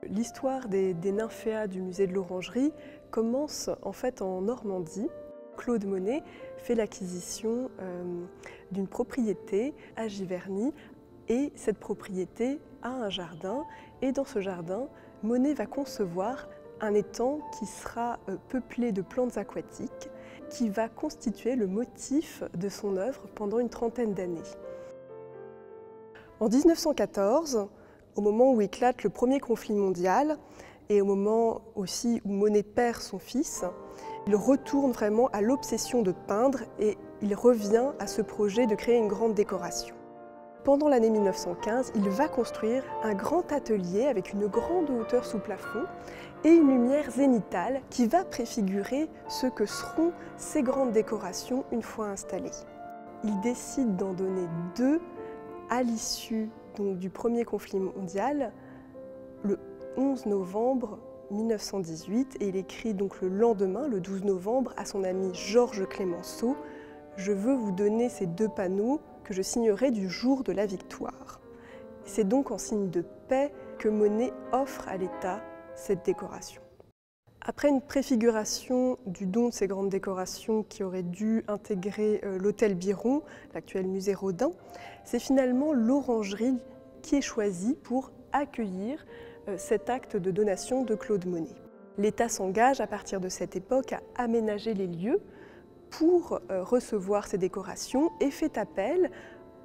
L'histoire des nymphéas du musée de l'Orangerie commence en fait en Normandie. Claude Monet fait l'acquisition d'une propriété à Giverny et cette propriété a un jardin et dans ce jardin, Monet va concevoir un étang qui sera peuplé de plantes aquatiques qui va constituer le motif de son œuvre pendant une trentaine d'années. En 1914, au moment où éclate le premier conflit mondial et au moment aussi où Monet perd son fils, il retourne vraiment à l'obsession de peindre et il revient à ce projet de créer une grande décoration. Pendant l'année 1915, il va construire un grand atelier avec une grande hauteur sous plafond et une lumière zénithale qui va préfigurer ce que seront ces grandes décorations une fois installées. Il décide d'en donner deux à l'issue du premier conflit mondial, le 11 novembre 1918, et il écrit donc le lendemain, le 12 novembre, à son ami Georges Clemenceau « Je veux vous donner ces deux panneaux que je signerai du jour de la victoire ». C'est donc en signe de paix que Monet offre à l'État cette décoration. Après une préfiguration du don de ces grandes décorations qui aurait dû intégrer l'hôtel Biron, l'actuel musée Rodin, c'est finalement l'Orangerie qui est choisie pour accueillir cet acte de donation de Claude Monet. L'État s'engage à partir de cette époque à aménager les lieux pour recevoir ces décorations et fait appel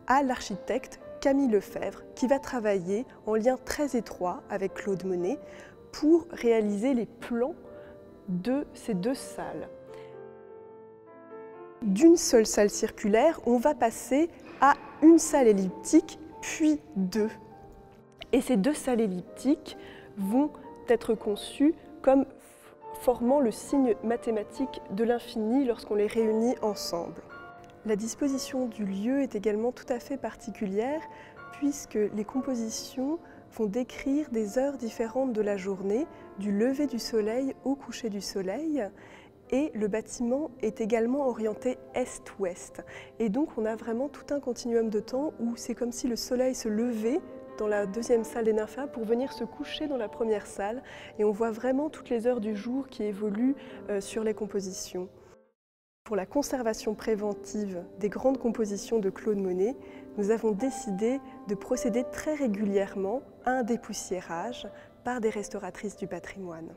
à l'architecte Camille Lefebvre qui va travailler en lien très étroit avec Claude Monet pour réaliser les plans de ces deux salles. D'une seule salle circulaire, on va passer à une salle elliptique, puis deux. Et ces deux salles elliptiques vont être conçues comme formant le signe mathématique de l'infini lorsqu'on les réunit ensemble. La disposition du lieu est également tout à fait particulière puisque les compositions vont décrire des heures différentes de la journée, du lever du soleil au coucher du soleil, et le bâtiment est également orienté est-ouest. Et donc on a vraiment tout un continuum de temps où c'est comme si le soleil se levait dans la deuxième salle des nymphéas pour venir se coucher dans la première salle, et on voit vraiment toutes les heures du jour qui évoluent sur les compositions. Pour la conservation préventive des grandes compositions de Claude Monet, nous avons décidé de procéder très régulièrement à un dépoussiérage par des restauratrices du patrimoine.